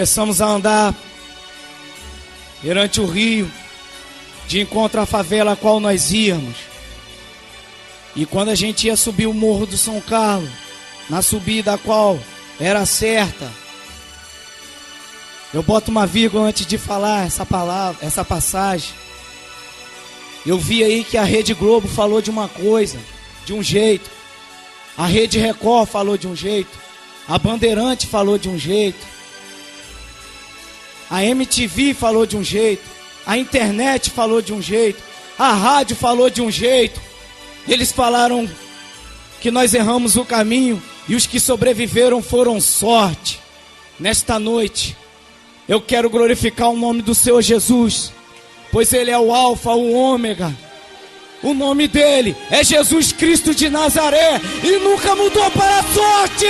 Começamos a andar perante o rio, de encontro à favela a qual nós íamos. E quando a gente ia subir o Morro do São Carlos, na subida a qual era certa, eu boto uma vírgula antes de falar essa palavra, essa passagem. Eu vi aí que a Rede Globo falou de uma coisa, de um jeito. A Rede Record falou de um jeito. A Bandeirante falou de um jeito. A MTV falou de um jeito. A internet falou de um jeito. A rádio falou de um jeito. Eles falaram que nós erramos o caminho e os que sobreviveram foram sorte. Nesta noite, eu quero glorificar o nome do Senhor Jesus, pois Ele é o Alfa, o Ômega. O nome dele é Jesus Cristo de Nazaré e nunca mudou para a sorte.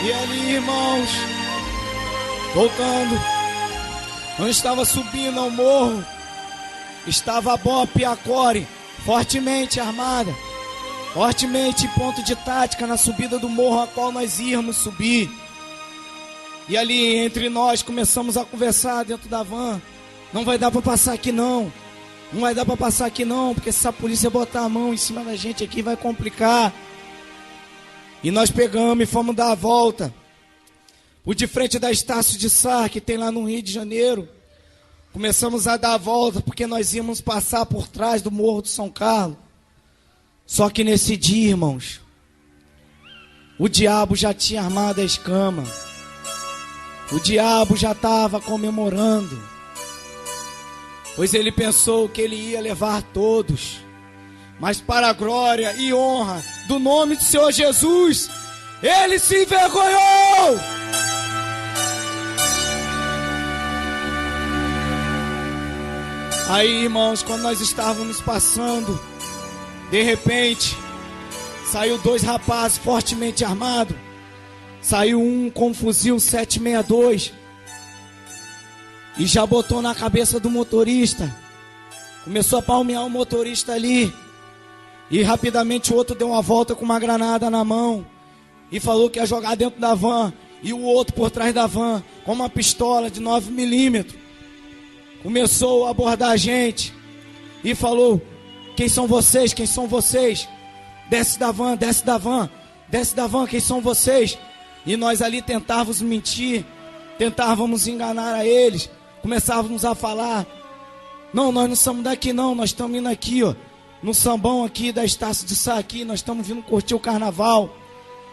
E ali, irmãos, voltando, eu estava subindo ao morro, estava a BOP e a Core fortemente armada, fortemente em ponto de tática na subida do morro a qual nós íamos subir. E ali entre nós começamos a conversar dentro da van. Não vai dar para passar aqui não, não vai dar para passar aqui não, porque se a polícia botar a mão em cima da gente aqui vai complicar. E nós pegamos e fomos dar a volta por de frente da Estácio de Sá, que tem lá no Rio de Janeiro. Começamos a dar a volta porque nós íamos passar por trás do Morro do São Carlos. Só que nesse dia, irmãos, o diabo já tinha armado a escama. O diabo já estava comemorando, pois ele pensou que ele ia levar todos. Mas para a glória e honra do nome do Senhor Jesus, ele se envergonhou. Aí, irmãos, quando nós estávamos passando, de repente, saiu dois rapazes fortemente armados. Saiu um com um fuzil 762 e já botou na cabeça do motorista. Começou a palmear o motorista ali. E rapidamente o outro deu uma volta com uma granada na mão e falou que ia jogar dentro da van. E o outro por trás da van com uma pistola de 9mm. Começou a abordar a gente e falou: quem são vocês? Quem são vocês? Desce da van, desce da van, desce da van, quem são vocês? E nós ali tentávamos mentir, tentávamos enganar a eles. Começávamos a falar: não, nós não somos daqui não, nós estamos indo aqui, ó, no sambão aqui da Estácio de Sá aqui, nós estamos vindo curtir o carnaval.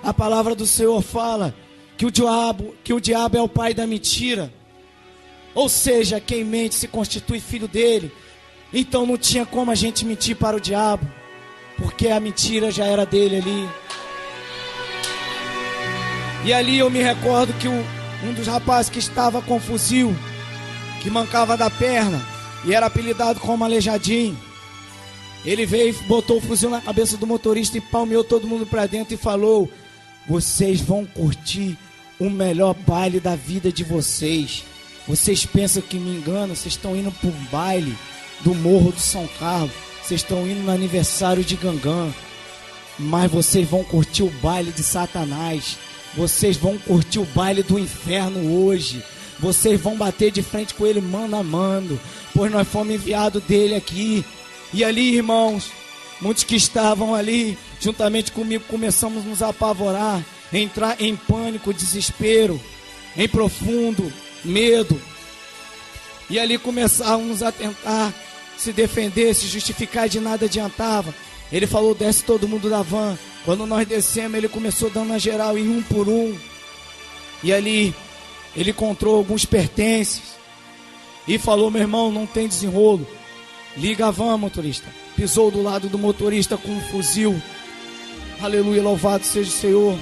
A palavra do Senhor fala que o diabo é o pai da mentira. Ou seja, quem mente se constitui filho dele. Então não tinha como a gente mentir para o diabo, porque a mentira já era dele ali. E ali eu me recordo que um dos rapazes que estava com fuzil, que mancava da perna e era apelidado como Aleijadinho, ele veio e botou o fuzil na cabeça do motorista e palmeou todo mundo para dentro e falou: vocês vão curtir o melhor baile da vida de vocês. Vocês pensam que me enganam? Vocês estão indo para um baile do Morro do São Carlos, vocês estão indo no aniversário de Gangã, mas vocês vão curtir o baile de Satanás. Vocês vão curtir o baile do inferno hoje. Vocês vão bater de frente com ele mano a mano, pois nós fomos enviados dele aqui. E ali, irmãos, muitos que estavam ali, juntamente comigo, começamos a nos apavorar, entrar em pânico, desespero, em profundo medo. E ali começávamos a tentar se defender, se justificar, e de nada adiantava. Ele falou: desce todo mundo da van. Quando nós descemos, ele começou dando a geral em um por um. E ali ele encontrou alguns pertences e falou: meu irmão, não tem desenrolo, liga a van, motorista. Pisou do lado do motorista com um fuzil. Aleluia, louvado seja o Senhor.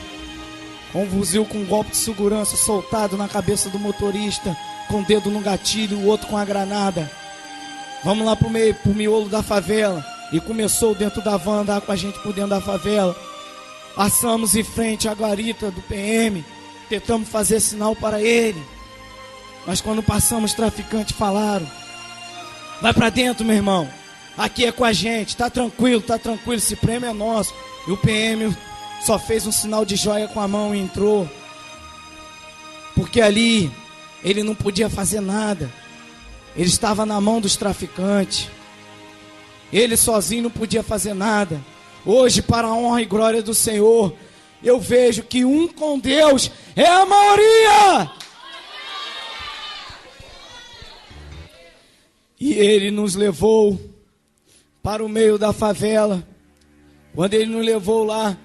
Com um fuzil com um golpe de segurança soltado na cabeça do motorista, com o dedo no gatilho, o outro com a granada. Vamos lá pro miolo da favela. E começou dentro da van, andar com a gente por dentro da favela. Passamos em frente à guarita do PM, tentamos fazer sinal para ele. Mas quando passamos, os traficantes falaram: vai pra dentro, meu irmão. Aqui é com a gente, tá tranquilo, esse prêmio é nosso. E o PM só fez um sinal de joia com a mão e entrou. Porque ali ele não podia fazer nada. Ele estava na mão dos traficantes. Ele sozinho não podia fazer nada. Hoje, para a honra e glória do Senhor, eu vejo que um com Deus é a maioria. E ele nos levou para o meio da favela. Quando ele nos levou lá,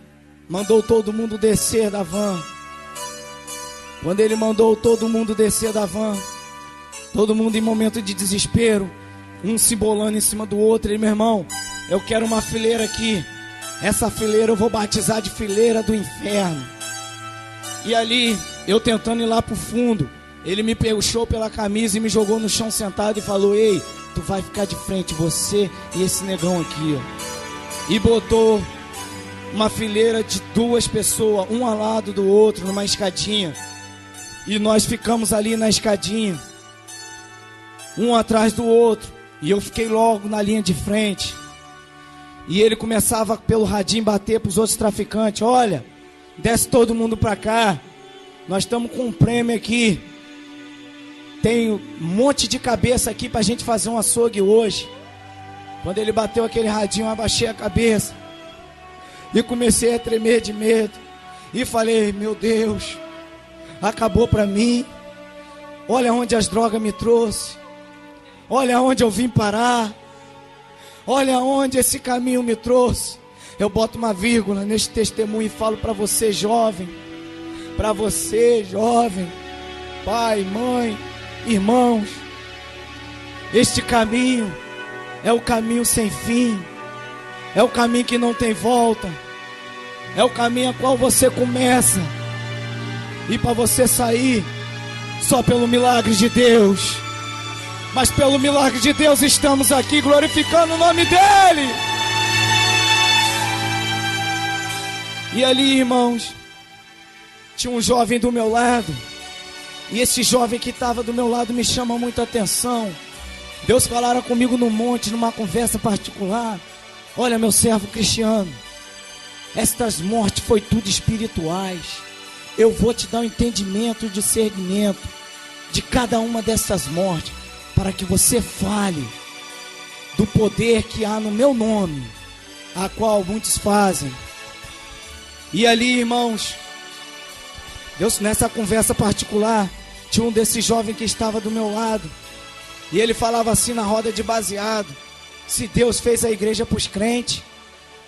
mandou todo mundo descer da van. Quando ele mandou todo mundo descer da van, todo mundo em momento de desespero, um se bolando em cima do outro. Ele: meu irmão, eu quero uma fileira aqui. Essa fileira eu vou batizar de fileira do inferno. E ali, eu tentando ir lá pro fundo, ele me puxou pela camisa e me jogou no chão sentado e falou: ei, tu vai ficar de frente, você e esse negão aqui, ó. E botou uma fileira de 2 pessoas, um ao lado do outro, numa escadinha. E nós ficamos ali na escadinha, um atrás do outro. E eu fiquei logo na linha de frente. E ele começava pelo radinho bater para os outros traficantes: olha, desce todo mundo para cá, nós estamos com um prêmio aqui. Tem um monte de cabeça aqui para a gente fazer um açougue hoje. Quando ele bateu aquele radinho, eu abaixei a cabeça e comecei a tremer de medo. E falei: meu Deus, acabou para mim. Olha onde as drogas me trouxe. Olha onde eu vim parar. Olha onde esse caminho me trouxe. Eu boto uma vírgula neste testemunho e falo para você, jovem. Para você, jovem. Pai, mãe, irmãos. Este caminho é o caminho sem fim. É o caminho que não tem volta. É o caminho a qual você começa. E para você sair, só pelo milagre de Deus. Mas pelo milagre de Deus estamos aqui glorificando o nome dEle. E ali, irmãos, tinha um jovem do meu lado. E esse jovem que estava do meu lado me chama muita atenção. Deus falara comigo no monte, numa conversa particular: olha, meu servo Cristiano, estas mortes foi tudo espirituais. Eu vou te dar um entendimento e discernimento de cada uma dessas mortes, para que você fale do poder que há no meu nome, a qual muitos fazem. E ali, irmãos, Deus, nessa conversa particular, tinha um desses jovens que estava do meu lado. E ele falava assim na roda de baseado: se Deus fez a igreja para os crentes,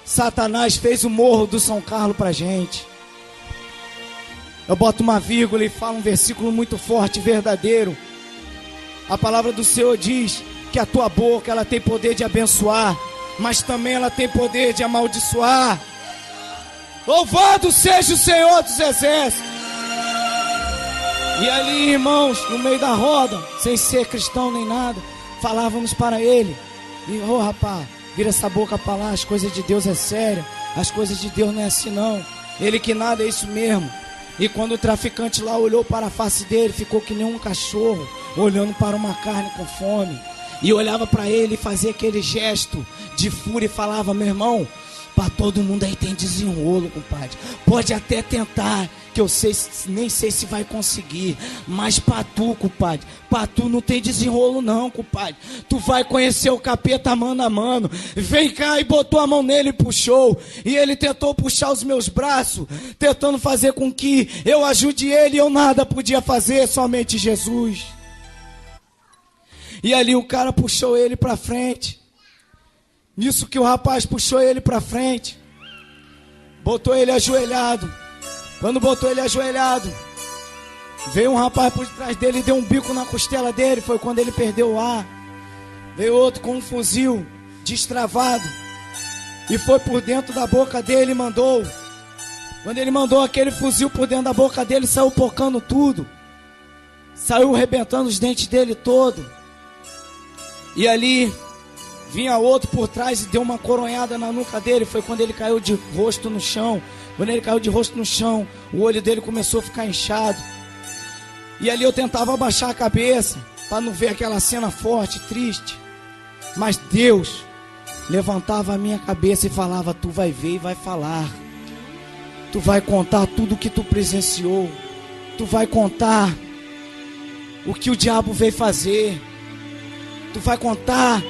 Satanás fez o morro do São Carlos para a gente. Eu boto uma vírgula e falo um versículo muito forte e verdadeiro. A palavra do Senhor diz que a tua boca, ela tem poder de abençoar, mas também ela tem poder de amaldiçoar. Louvado seja o Senhor dos exércitos. E ali, irmãos, no meio da roda, sem ser cristão nem nada, falávamos para ele: e, rapaz, vira essa boca para lá, as coisas de Deus é séria, as coisas de Deus não é assim não. Ele que nada é isso mesmo. E quando o traficante lá olhou para a face dele, ficou que nem um cachorro olhando para uma carne com fome. E olhava para ele e fazia aquele gesto de fúria e falava: meu irmão, para todo mundo aí tem desenrolo, compadre. Pode até tentar, que eu nem sei se vai conseguir. Mas para tu, compadre, para tu não tem desenrolo não, compadre. Tu vai conhecer o capeta mano a mano. Vem cá, e botou a mão nele e puxou. E ele tentou puxar os meus braços, tentando fazer com que eu ajude ele. E eu nada podia fazer, somente Jesus. E ali o cara puxou ele para frente. Nisso que o rapaz puxou ele para frente, botou ele ajoelhado. Quando botou ele ajoelhado, veio um rapaz por trás dele e deu um bico na costela dele. Foi quando ele perdeu o ar. Veio outro com um fuzil destravado e foi por dentro da boca dele e mandou. Quando ele mandou aquele fuzil por dentro da boca dele, saiu pocando tudo. Saiu arrebentando os dentes dele todo. E ali vinha outro por trás e deu uma coronhada na nuca dele. Foi quando ele caiu de rosto no chão. Quando ele caiu de rosto no chão, o olho dele começou a ficar inchado. E ali eu tentava abaixar a cabeça para não ver aquela cena forte, triste. Mas Deus levantava a minha cabeça e falava: tu vai ver e vai falar. Tu vai contar tudo o que tu presenciou. Tu vai contar o que o diabo veio fazer. Tu vai contar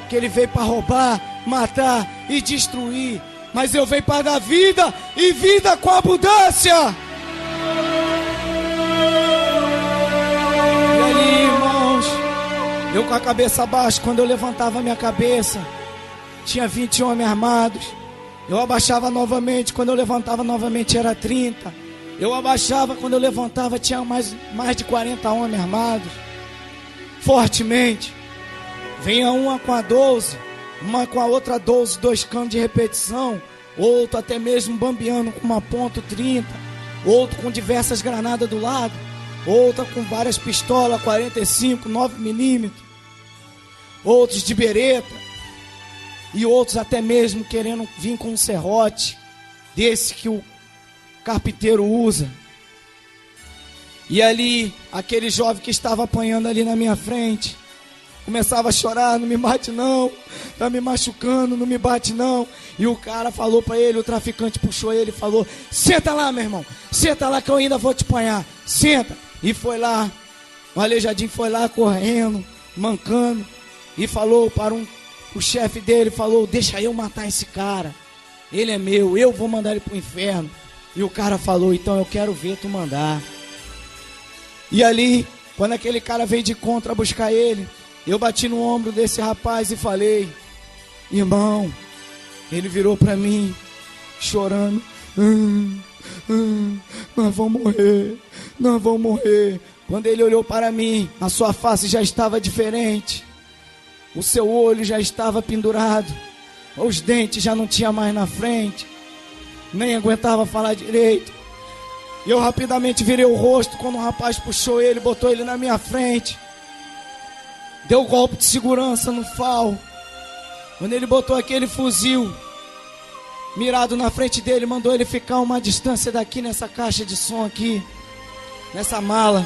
que ele veio para roubar, matar e destruir. Mas eu venho para dar vida e vida com abundância. E ali, irmãos, eu com a cabeça baixa, quando eu levantava a minha cabeça, tinha 20 homens armados. Eu abaixava novamente, quando eu levantava novamente era 30. Eu abaixava, quando eu levantava tinha mais de 40 homens armados. Fortemente. Vinha uma com a 12, uma com a outra 12, 2 canos de repetição. Outro até mesmo bambeando com uma ponto 30. Outro com diversas granadas do lado. Outra com várias pistolas, 45, 9mm. Outros de bereta. E outros até mesmo querendo vir com um serrote, desse que o carpinteiro usa. E ali, aquele jovem que estava apanhando ali na minha frente, começava a chorar: não me bate não, tá me machucando, não me bate não. E o cara falou para ele, o traficante puxou ele e falou: senta lá, meu irmão, senta lá que eu ainda vou te apanhar, senta. E foi lá, o Aleijadinho foi lá correndo, mancando, e falou para o chefe dele, falou: deixa eu matar esse cara, ele é meu, eu vou mandar ele pro inferno. E o cara falou: então eu quero ver tu mandar. E ali, quando aquele cara veio de contra buscar ele, eu bati no ombro desse rapaz e falei: irmão. Ele virou para mim, chorando: nós vamos morrer, nós vamos morrer. Quando ele olhou para mim, a sua face já estava diferente. O seu olho já estava pendurado. Os dentes já não tinha mais na frente. Nem aguentava falar direito. E eu rapidamente virei o rosto quando o rapaz puxou ele, botou ele na minha frente. Deu golpe de segurança no FAL. Quando ele botou aquele fuzil mirado na frente dele, mandou ele ficar uma distância daqui nessa caixa de som aqui, nessa mala.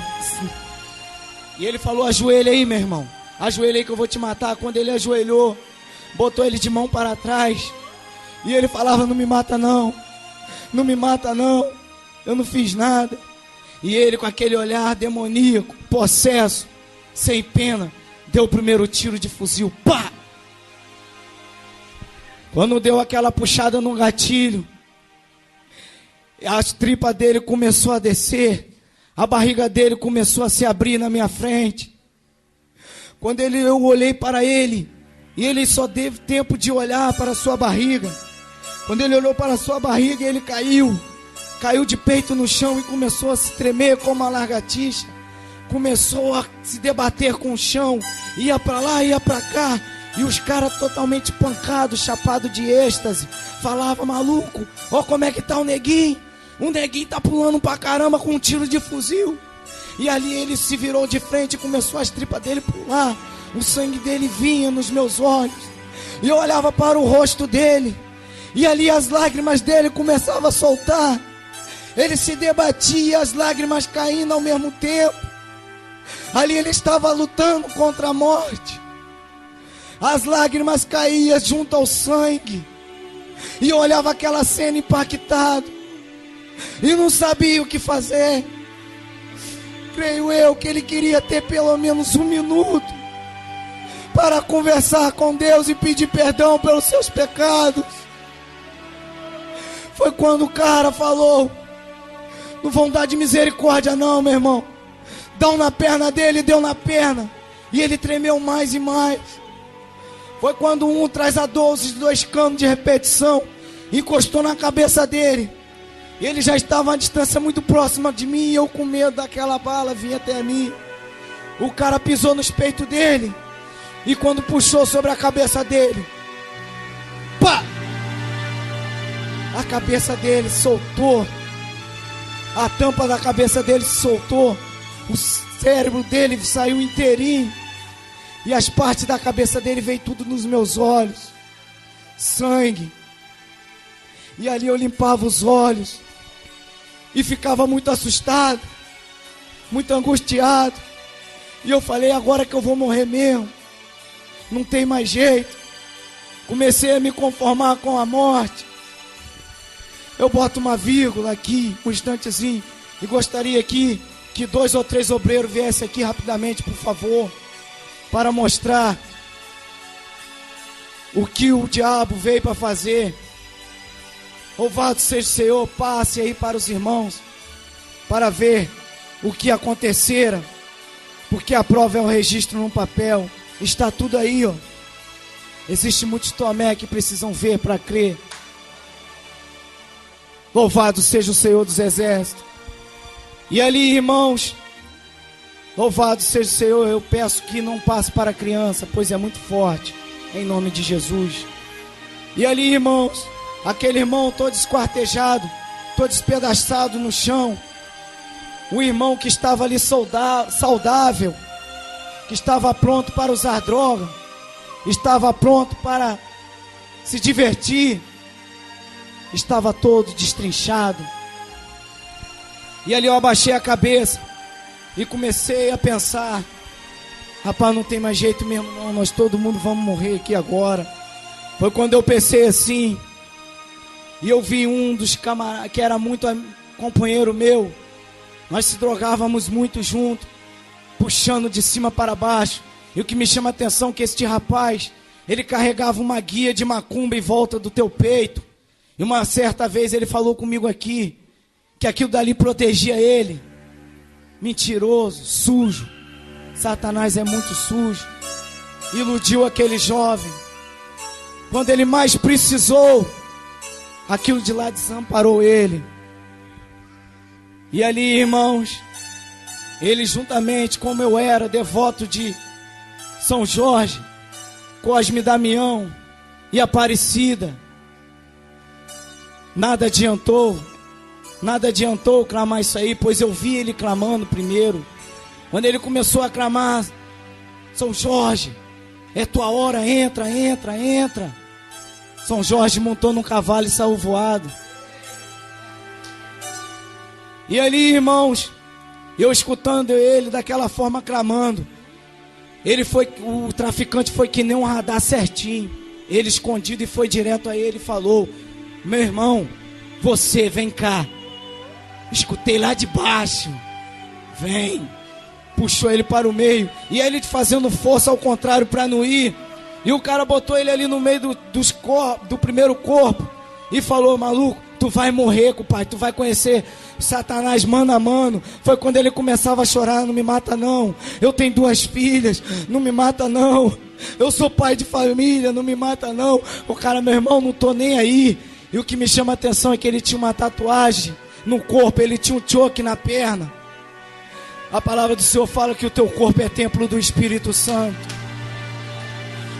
E ele falou: ajoelha aí, meu irmão, ajoelha aí que eu vou te matar. Quando ele ajoelhou, botou ele de mão para trás. E ele falava: não me mata não, não me mata não, eu não fiz nada. E ele, com aquele olhar demoníaco, possesso, sem pena, deu o primeiro tiro de fuzil. Pá! Quando deu aquela puxada no gatilho, as tripas dele começou a descer, a barriga dele começou a se abrir na minha frente. Quando eu olhei para ele, e ele só teve tempo de olhar para a sua barriga. Quando ele olhou para a sua barriga, ele caiu de peito no chão e começou a se tremer como uma lagartixa. Começou a se debater com o chão, ia para lá, ia para cá. E os caras totalmente pancados, chapados de êxtase, falava: maluco, ó como é que tá o neguinho. O neguinho tá pulando pra caramba com um tiro de fuzil. E ali ele se virou de frente e começou as tripas dele pular. O sangue dele vinha nos meus olhos. E eu olhava para o rosto dele. E ali as lágrimas dele começavam a soltar. Ele se debatia, as lágrimas caindo ao mesmo tempo. Ali ele estava lutando contra a morte. As lágrimas caíam junto ao sangue. E eu olhava aquela cena impactado. E não sabia o que fazer. Creio eu que ele queria ter pelo menos 1 minuto para conversar com Deus e pedir perdão pelos seus pecados. Foi quando o cara falou: não vão dar de misericórdia não, meu irmão. Dão na perna dele, deu na perna. E ele tremeu mais e mais. Foi quando um traz a 12 de 2 canos de repetição, encostou na cabeça dele. Ele já estava a uma distância muito próxima de mim, e eu com medo daquela bala vinha até mim. O cara pisou nos peitos dele, e quando puxou sobre a cabeça dele, pá! A cabeça dele soltou. A tampa da cabeça dele se soltou. O cérebro dele saiu inteirinho. E as partes da cabeça dele veio tudo nos meus olhos. Sangue. E ali eu limpava os olhos. E ficava muito assustado. muito angustiado. E eu falei, agora que eu vou morrer mesmo, não tem mais jeito. Comecei a me conformar com a morte. Eu boto uma vírgula aqui, um instantezinho, e gostaria aqui que 2 ou 3 obreiros viessem aqui rapidamente, por favor, para mostrar o que o diabo veio para fazer. Louvado seja o Senhor. Passe aí para os irmãos, para ver o que acontecera, porque a prova é o registro num papel. Está tudo aí, ó. Existe muitos Tomé que precisam ver para crer. Louvado seja o Senhor dos Exércitos. E ali, irmãos, louvado seja o Senhor. Eu peço que não passe para a criança, pois é muito forte, em nome de Jesus. E ali, irmãos, aquele irmão todo esquartejado, todo despedaçado no chão. O irmão que estava ali saudável, que estava pronto para usar droga, estava pronto para se divertir, estava todo destrinchado. E ali eu abaixei a cabeça e comecei a pensar, rapaz, não tem mais jeito mesmo não, nós todo mundo vamos morrer aqui agora. Foi quando eu pensei assim, e eu vi um dos camaradas, que era muito companheiro meu, nós se drogávamos muito junto, puxando de cima para baixo. E o que me chama a atenção é que este rapaz, ele carregava uma guia de macumba em volta do teu peito. E uma certa vez ele falou comigo aqui, que aquilo dali protegia ele. Mentiroso, sujo. Satanás é muito sujo. Iludiu aquele jovem. Quando ele mais precisou, aquilo de lá desamparou ele. E ali, irmãos, ele juntamente, como eu era devoto de São Jorge, Cosme e Damião e Aparecida, nada adiantou clamar isso aí, pois eu vi ele clamando primeiro. Quando ele começou a clamar, São Jorge, é tua hora, entra, entra, entra. São Jorge montou num cavalo e saiu voado. E ali, irmãos, eu escutando ele daquela forma clamando, o traficante foi que nem um radar certinho. Ele escondido e foi direto a ele e falou: meu irmão, você vem cá. Escutei lá de baixo, vem. Puxou ele para o meio, e ele fazendo força ao contrário para não ir. E o cara botou ele ali no meio do primeiro corpo e falou: maluco, tu vai morrer, compadre, tu vai conhecer Satanás mano a mano. Foi quando ele começava a chorar: não me mata não, eu tenho 2 filhas, não me mata não, eu sou pai de família, não me mata não. O cara: meu irmão, não tô nem aí. E o que me chama a atenção é que ele tinha uma tatuagem no corpo, ele tinha um choque na perna. A palavra do Senhor fala que o teu corpo é templo do Espírito Santo.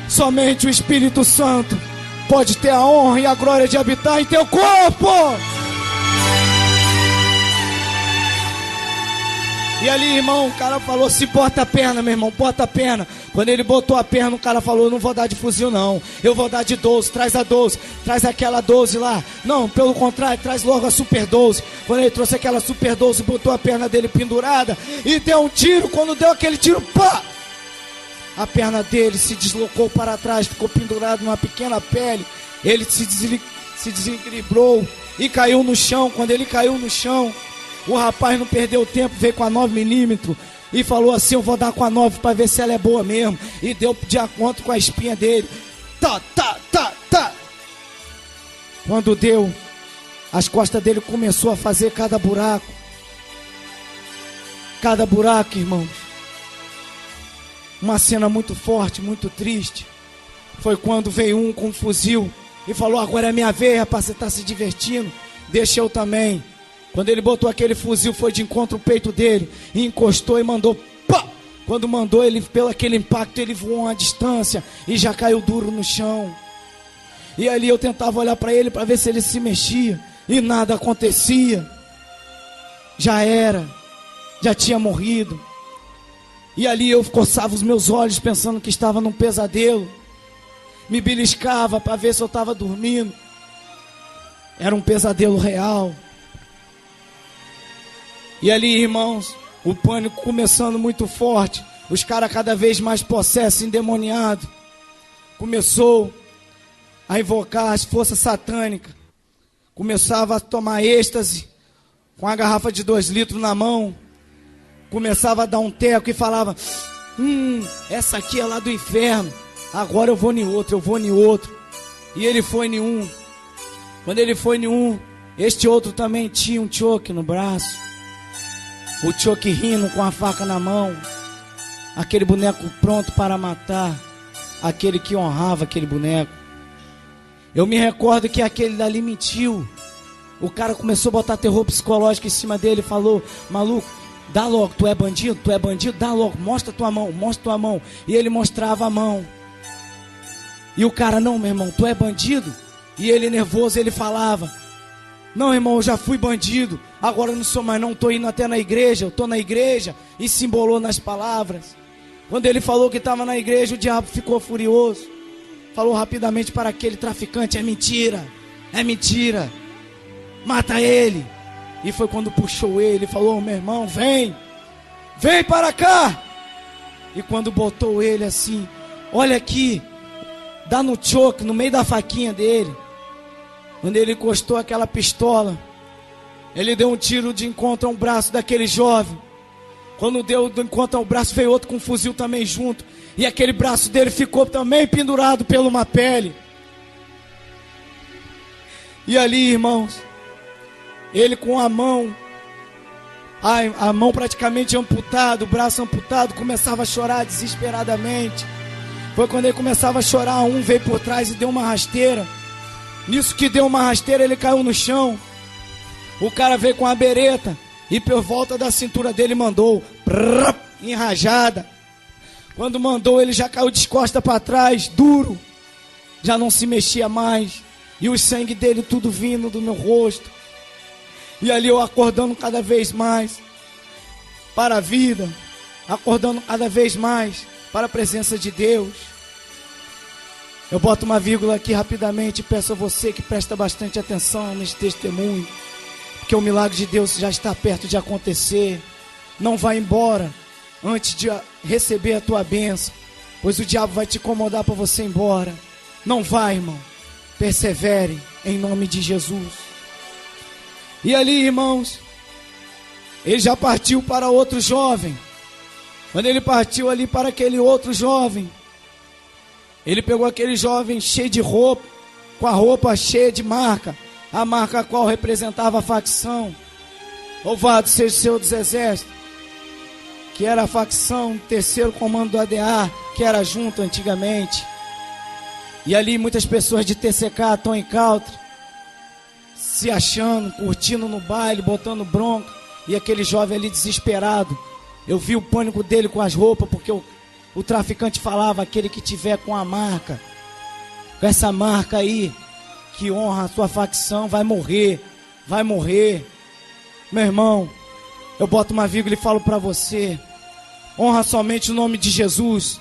Somente o Espírito Santo pode ter a honra e a glória de habitar em teu corpo. E ali, irmão, o cara falou: se bota a perna, meu irmão, bota a perna. Quando ele botou a perna, o cara falou: não vou dar de fuzil não, eu vou dar de 12, traz a 12, traz aquela 12 lá. Não, pelo contrário, traz logo a Super 12. Quando ele trouxe aquela Super 12, botou a perna dele pendurada e deu um tiro. Quando deu aquele tiro, pá! A perna dele se deslocou para trás, ficou pendurado numa pequena pele. Ele se desequilibrou e caiu no chão. Quando ele caiu no chão, o rapaz não perdeu tempo, veio com a 9mm e falou assim: eu vou dar com a 9 para ver se ela é boa mesmo. E deu de acordo com a espinha dele. Tá, tá, tá, tá. Quando deu, as costas dele começou a fazer cada buraco. Cada buraco, irmãos. Uma cena muito forte, muito triste. Foi quando veio um com um fuzil e falou: agora é minha vez, rapaz, você está se divertindo, deixa eu também. Quando ele botou aquele fuzil, foi de encontro ao peito dele e encostou e mandou, pá! Quando mandou, ele, pelo aquele impacto, ele voou uma distância e já caiu duro no chão. E ali eu tentava olhar para ele para ver se ele se mexia e nada acontecia. Já era, já tinha morrido. E ali eu coçava os meus olhos pensando que estava num pesadelo. Me beliscava para ver se eu estava dormindo. Era um pesadelo real. E ali, irmãos, O pânico começando muito forte. Os caras cada vez mais possessos, endemoniados. Começou a invocar as forças satânicas. Começava a tomar êxtase com a garrafa de 2 litros na mão. Começava a dar um teco e falava: essa aqui é lá do inferno. Agora eu vou em outro, eu vou em outro. E ele foi em um. Quando ele foi em um, este outro também tinha um choque no braço. O choque rindo com a faca na mão. Aquele boneco pronto para matar. Aquele que honrava aquele boneco. Eu me recordo que aquele dali mentiu. O cara começou a botar terror psicológico em cima dele e falou: maluco, dá logo, tu é bandido, dá logo, mostra tua mão. E ele mostrava a mão. E o cara: não, meu irmão, tu é bandido? E ele nervoso, ele falava: não, irmão, eu já fui bandido, agora eu não sou mais não, tô indo até na igreja, eu tô na igreja. E se embolou nas palavras. Quando ele falou que estava na igreja, o diabo ficou furioso. Falou rapidamente para aquele traficante: é mentira, mata ele. E foi quando puxou ele e falou: meu irmão, vem para cá. E quando botou ele assim, olha aqui, dá no choque, no meio da faquinha dele. Quando ele encostou aquela pistola, ele deu um tiro de encontro ao braço daquele jovem. Quando deu de encontro ao braço, veio outro com um fuzil também junto. E aquele braço dele ficou também pendurado pela uma pele. E ali, irmãos, ele com a mão praticamente amputada, o braço amputado, começava a chorar desesperadamente. Foi quando ele começava a chorar, um veio por trás e deu uma rasteira. Nisso que deu uma rasteira, ele caiu no chão. O cara veio com a bereta e por volta da cintura dele mandou enrajada. Quando mandou, ele já caiu de costa para trás, duro. Já não se mexia mais. E o sangue dele tudo vindo do meu rosto. E ali eu acordando cada vez mais para a vida. Acordando cada vez mais para a presença de Deus. Eu boto uma vírgula aqui rapidamente e peço a você que presta bastante atenção nesse testemunho. Porque o milagre de Deus já está perto de acontecer. Não vá embora antes de receber a tua bênção, pois o diabo vai te incomodar para você ir embora. Não vai, irmão. Persevere em nome de Jesus. E ali, irmãos, ele já partiu para outro jovem. Quando ele partiu ali para aquele outro jovem, ele pegou aquele jovem cheio de roupa, com a roupa cheia de marca, a marca a qual representava a facção. Louvado seja o Senhor dos Exércitos, que era a facção, terceiro comando do ADA, que era junto antigamente. E ali muitas pessoas de TCK, Tony Country, se achando, curtindo no baile, botando bronca. E aquele jovem ali desesperado, eu vi o pânico dele com as roupas, porque o traficante falava: aquele que tiver com a marca, com essa marca aí, que honra a sua facção, vai morrer. Meu irmão, eu boto uma vírgula e falo para você: honra somente o nome de Jesus.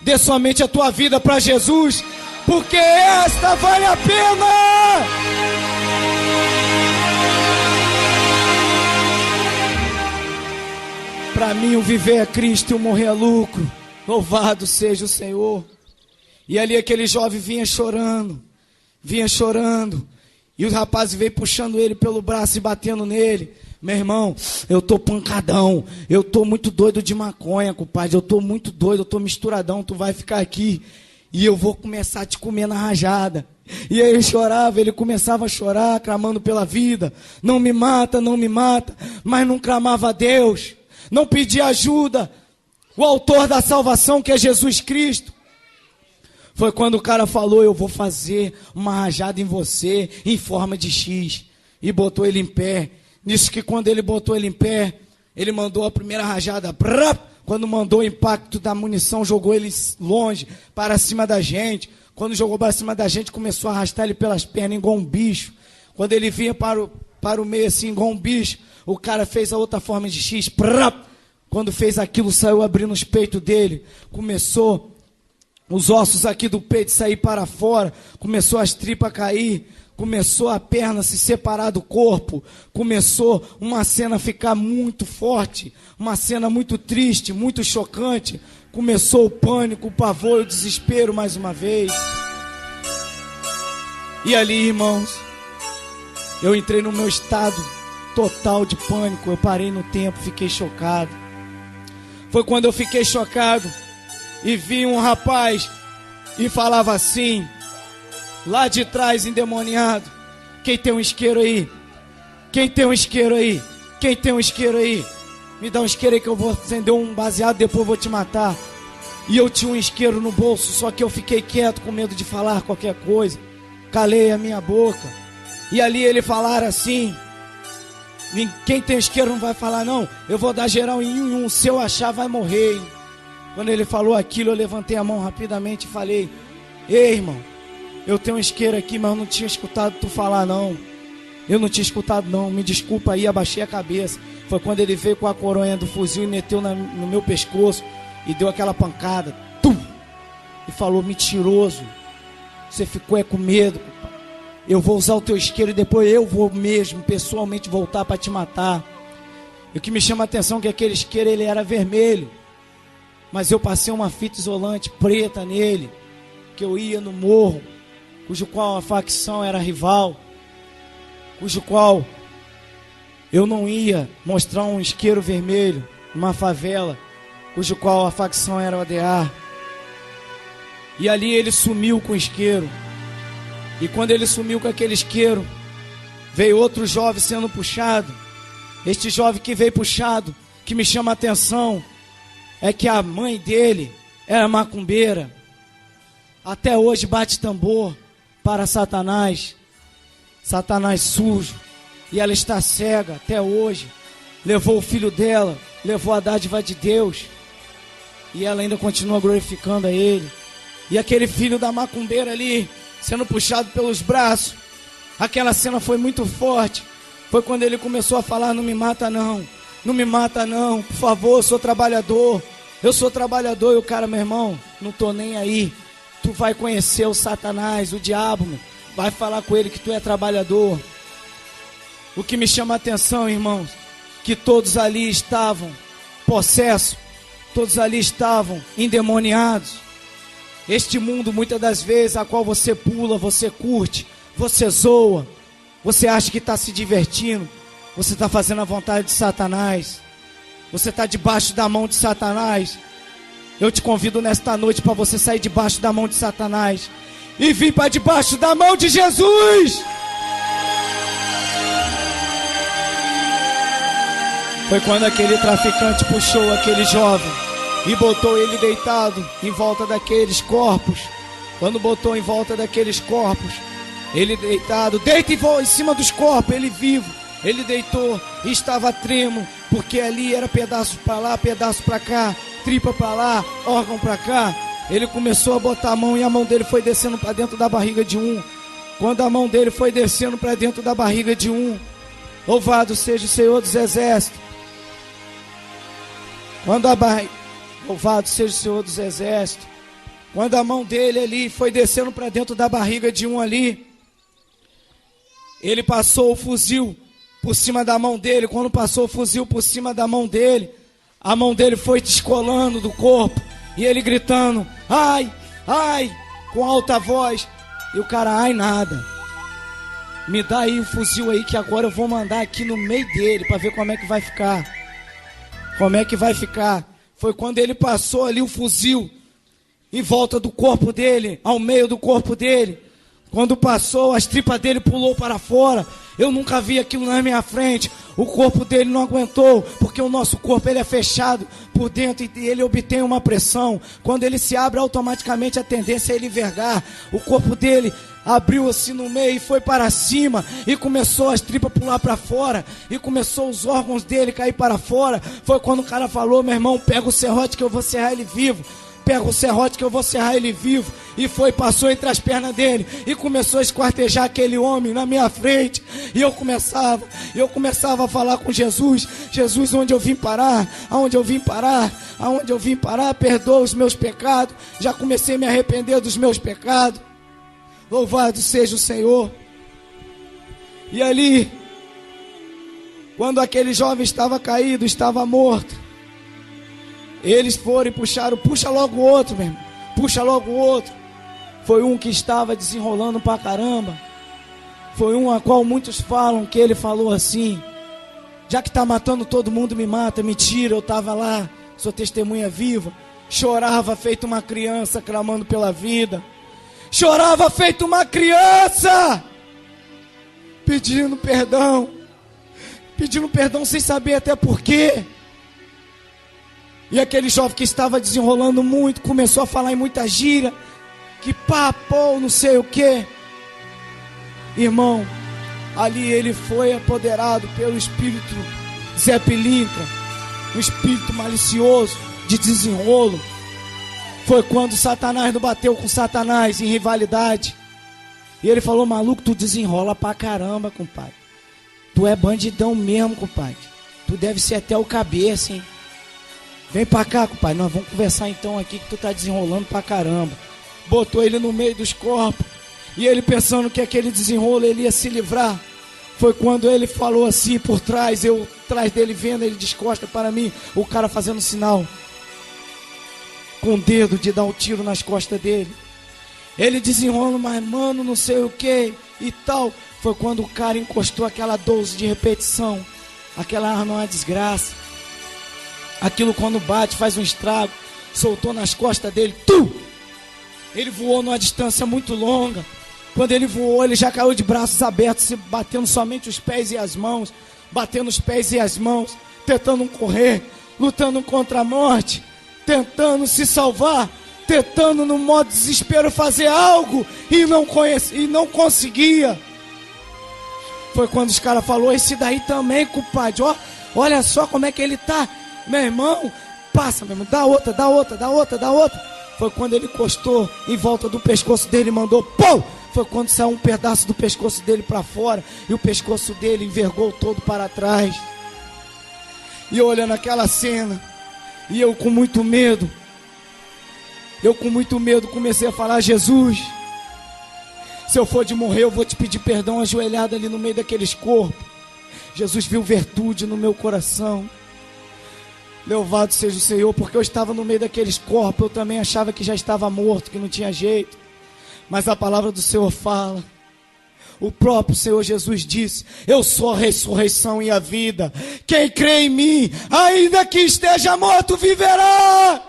Dê somente a tua vida para Jesus, porque esta vale a pena. Para mim o viver é Cristo e o morrer é lucro. Louvado seja o Senhor. E ali aquele jovem vinha chorando. E os rapazes veio puxando ele pelo braço e batendo nele. Meu irmão, eu tô pancadão. Eu tô muito doido de maconha, compadre. Eu tô muito doido, eu tô misturadão. Tu vai ficar aqui e eu vou começar a te comer na rajada. E aí ele chorava, ele começava a chorar, clamando pela vida. Não me mata. Mas não clamava a Deus. Não pedia ajuda. O autor da salvação, que é Jesus Cristo. Foi quando o cara falou: eu vou fazer uma rajada em você em forma de X. E botou ele em pé. Nisso que quando ele botou ele em pé, ele mandou a primeira rajada. Quando mandou o impacto da munição, jogou ele longe, para cima da gente. Quando jogou para cima da gente, começou a arrastar ele pelas pernas igual um bicho. Quando ele vinha para o meio assim, igual um bicho, o cara fez a outra forma de X. Quando fez aquilo, saiu abrindo os peitos dele. Começou os ossos aqui do peito sair para fora. Começou as tripas a cair. começou a perna se separar do corpo, começou uma cena a ficar muito forte, uma cena muito triste, muito chocante. Começou o pânico, o pavor, o desespero mais uma vez. E ali, irmãos, eu entrei no meu estado total de pânico. Eu parei no tempo, fiquei chocado. Foi quando eu fiquei chocado e vi um rapaz e falava assim, lá de trás, endemoniado: quem tem um isqueiro aí? Quem tem um isqueiro aí? Quem tem um isqueiro aí? Me dá um isqueiro aí que eu vou acender um baseado, depois eu vou te matar. E eu tinha um isqueiro no bolso, só que eu fiquei quieto com medo de falar qualquer coisa. Calei a minha boca. E ali ele falara assim: quem tem isqueiro não vai falar não, eu vou dar geral em um, se eu achar vai morrer. Quando ele falou aquilo, eu levantei a mão rapidamente e falei: ei, irmão, eu tenho um isqueiro aqui, mas eu não tinha escutado tu falar não. Eu não tinha escutado não, me desculpa aí, abaixei a cabeça. Foi quando ele veio com a coronha do fuzil e meteu no meu pescoço e deu aquela pancada, tum, e falou: mentiroso, você ficou com medo, eu vou usar o teu isqueiro e depois eu vou mesmo pessoalmente voltar para te matar. E o que me chama a atenção é que aquele isqueiro ele era vermelho, mas eu passei uma fita isolante preta nele, que eu ia no morro, cujo qual a facção era rival, cujo qual eu não ia mostrar um isqueiro vermelho numa favela, cujo qual a facção era o ADA. E ali ele sumiu com o isqueiro. E quando ele sumiu com aquele isqueiro, veio outro jovem sendo puxado. Este jovem que veio puxado, que me chama a atenção, é que a mãe dele era macumbeira. Até hoje bate tambor para Satanás. Satanás sujo. E ela está cega até hoje. Levou o filho dela, levou a dádiva de Deus. E ela ainda continua glorificando a ele. E aquele filho da macumbeira ali, sendo puxado pelos braços. Aquela cena foi muito forte. Foi quando ele começou a falar: não me mata não, não me mata não, por favor, eu sou trabalhador. Eu sou trabalhador. E o cara: meu irmão, não tô nem aí. Tu vai conhecer o Satanás, o diabo, meu. Vai falar com ele que tu é trabalhador. O que me chama a atenção, irmãos, que todos ali estavam possessos, todos ali estavam endemoniados. Este mundo, muitas das vezes, a qual você pula, você curte, você zoa, você acha que está se divertindo, você está fazendo a vontade de Satanás, você está debaixo da mão de Satanás. Eu te convido nesta noite para você sair debaixo da mão de Satanás e vir para debaixo da mão de Jesus. Foi quando aquele traficante puxou aquele jovem e botou ele deitado em volta daqueles corpos. Quando botou em volta daqueles corpos, ele deitado, deita em cima dos corpos, ele vivo. Ele deitou e estava tremo, porque ali era pedaço para lá, pedaço para cá, tripa para lá, órgão para cá. Ele começou a botar a mão e a mão dele foi descendo para dentro da barriga de um. Quando a mão dele foi descendo para dentro da barriga de um, louvado seja o Senhor dos Exércitos. Louvado seja o Senhor dos Exércitos. Quando a mão dele ali foi descendo para dentro da barriga de um ali, ele passou o fuzil por cima da mão dele. Quando passou o fuzil por cima da mão dele, a mão dele foi descolando do corpo. E ele gritando: ai, ai, com alta voz. E o cara: ai nada. Me dá aí o fuzil aí que agora eu vou mandar aqui no meio dele para ver como é que vai ficar. Como é que vai ficar? Foi quando ele passou ali o fuzil em volta do corpo dele, ao meio do corpo dele. Quando passou, as tripas dele pulou para fora. Eu nunca vi aquilo na minha frente. O corpo dele não aguentou, porque o nosso corpo ele é fechado por dentro e ele obtém uma pressão. Quando ele se abre, automaticamente a tendência é ele envergar. O corpo dele abriu assim no meio e foi para cima, e começou as tripas pular para fora, e começou os órgãos dele cair para fora. Foi quando o cara falou: meu irmão, pega o serrote que eu vou serrar ele vivo. Pega o serrote que eu vou serrar ele vivo. E foi, passou entre as pernas dele e começou a esquartejar aquele homem na minha frente. E eu começava a falar com Jesus: Jesus, onde eu vim parar? Aonde eu vim parar? Aonde eu vim parar? Perdoa os meus pecados. Já comecei a me arrepender dos meus pecados. Louvado seja o Senhor. E ali, quando aquele jovem estava caído, estava morto, eles foram e puxaram, puxa logo o outro, meu irmão, puxa logo o outro. Foi um que estava desenrolando pra caramba. Foi um a qual muitos falam que ele falou assim: já que está matando todo mundo, me mata. Mentira, eu estava lá, sou testemunha viva. Chorava feito uma criança clamando pela vida. Chorava feito uma criança, pedindo perdão sem saber até porquê. E aquele jovem que estava desenrolando muito, começou a falar em muita gíria, que papo, não sei o que. Irmão, ali ele foi apoderado pelo espírito Zé Pilintra, um espírito malicioso, de desenrolo. Foi quando Satanás não bateu com Satanás em rivalidade. E ele falou: maluco, tu desenrola pra caramba, compadre. Tu é bandidão mesmo, compadre. Tu deve ser até o cabeça, hein? Vem pra cá, compadre, nós vamos conversar então aqui, que tu tá desenrolando pra caramba. Botou ele no meio dos corpos. E ele pensando que aquele desenrolo ele ia se livrar. Foi quando ele falou assim por trás, eu atrás dele vendo, ele descosta para mim, o cara fazendo sinal com o dedo de dar um tiro nas costas dele. Ele desenrola, mas mano, não sei o que e tal. Foi quando o cara encostou aquela 12 de repetição. Aquela arma é uma desgraça. Aquilo quando bate faz um estrago. Soltou nas costas dele. Ele voou numa distância muito longa. Quando ele voou, ele já caiu de braços abertos, batendo somente os pés e as mãos. Batendo os pés e as mãos, tentando correr, lutando contra a morte, tentando se salvar, tentando no modo desespero fazer algo e não conseguia. Foi quando os caras falaram: esse daí também, compadre, ó, olha só como é que ele tá, meu irmão, passa, meu irmão, dá outra. Foi quando ele encostou em volta do pescoço dele e mandou pum! Foi quando saiu um pedaço do pescoço dele para fora e o pescoço dele envergou todo para trás. E eu olhando aquela cena, e eu com muito medo comecei a falar: Jesus, se eu for de morrer, eu vou te pedir perdão ajoelhado ali no meio daqueles corpos. Jesus viu virtude no meu coração. Louvado seja o Senhor, porque eu estava no meio daqueles corpos, eu também achava que já estava morto, que não tinha jeito. Mas a palavra do Senhor fala, o próprio Senhor Jesus disse: eu sou a ressurreição e a vida. Quem crê em mim, ainda que esteja morto, viverá.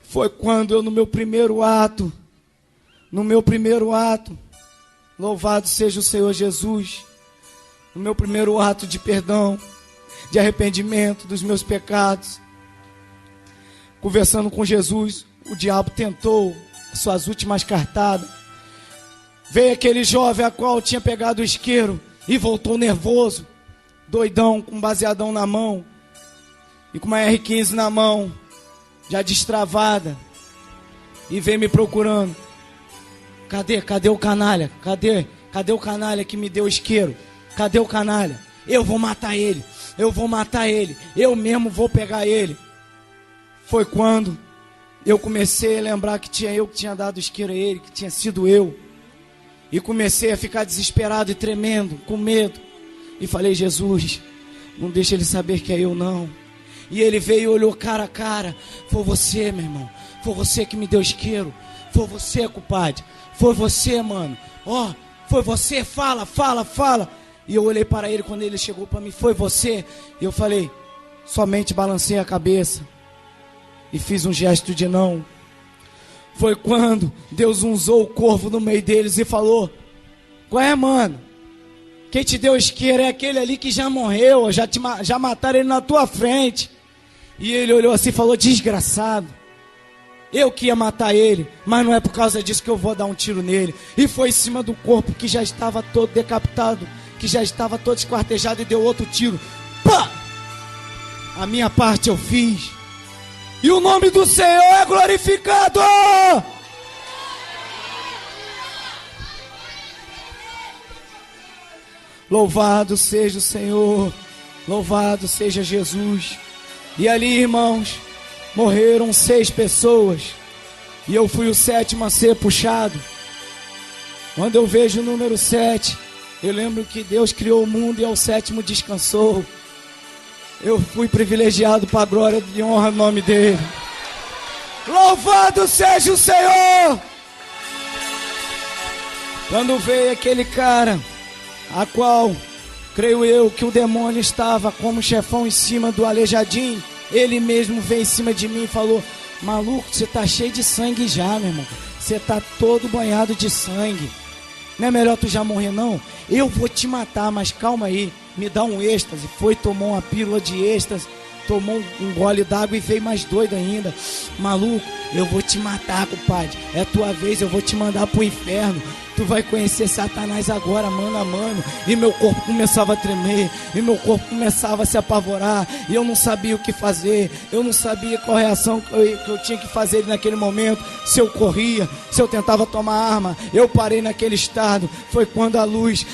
Foi quando eu no meu primeiro ato, louvado seja o Senhor Jesus, no meu primeiro ato de perdão, de arrependimento dos meus pecados, conversando com Jesus, o diabo tentou suas últimas cartadas. Veio aquele jovem a qual tinha pegado o isqueiro e voltou nervoso, doidão, com um baseadão na mão e com uma R15 na mão, já destravada, e veio me procurando. Cadê o canalha? Cadê o canalha que me deu o isqueiro? Cadê o canalha? Eu vou matar ele, eu mesmo vou pegar ele. Foi quando eu comecei a lembrar que tinha eu que tinha dado isqueiro a ele, que tinha sido eu. E comecei a ficar desesperado e tremendo, com medo. E falei: Jesus, não deixa ele saber que é eu não. E ele veio e olhou cara a cara. Foi você, meu irmão. Foi você que me deu isqueiro. Foi você, compadre. Foi você, mano. Ó, foi você, fala. E eu olhei para ele quando ele chegou para mim: foi você? E eu falei, somente balancei a cabeça e fiz um gesto de não. Foi quando Deus usou o corvo no meio deles e falou: qual é, mano? Quem te deu isqueiro é aquele ali que já morreu, já mataram ele na tua frente. E ele olhou assim e falou: desgraçado, eu que ia matar ele, mas não é por causa disso que eu vou dar um tiro nele. E foi em cima do corpo que já estava todo decapitado, que já estava todo esquartejado, e deu outro tiro. Pá! A minha parte eu fiz. E o nome do Senhor é glorificado. Louvado seja o Senhor. Louvado seja Jesus. E ali, irmãos, morreram 6 pessoas. E eu fui o 7º a ser puxado. Quando eu vejo o número 7, eu lembro que Deus criou o mundo e ao 7º descansou. Eu fui privilegiado para a glória e honra o nome dele. Louvado seja o Senhor! Quando veio aquele cara, a qual, creio eu, que o demônio estava como chefão em cima do aleijadinho, ele mesmo veio em cima de mim e falou: maluco, você tá cheio de sangue já, meu irmão. Você tá todo banhado de sangue. Não é melhor tu já morrer, não? Eu vou te matar, mas calma aí. Me dá um êxtase. Foi, tomou uma pílula de êxtase, tomou um gole d'água e veio mais doido ainda. Maluco, eu vou te matar, compadre. É tua vez, eu vou te mandar pro inferno. Tu vai conhecer Satanás agora, mano a mano. E meu corpo começava a tremer, e meu corpo começava a se apavorar, e eu não sabia o que fazer. Eu não sabia qual reação que eu tinha que fazer naquele momento. Se eu corria, se eu tentava tomar arma. Eu parei naquele estado. Foi quando a luz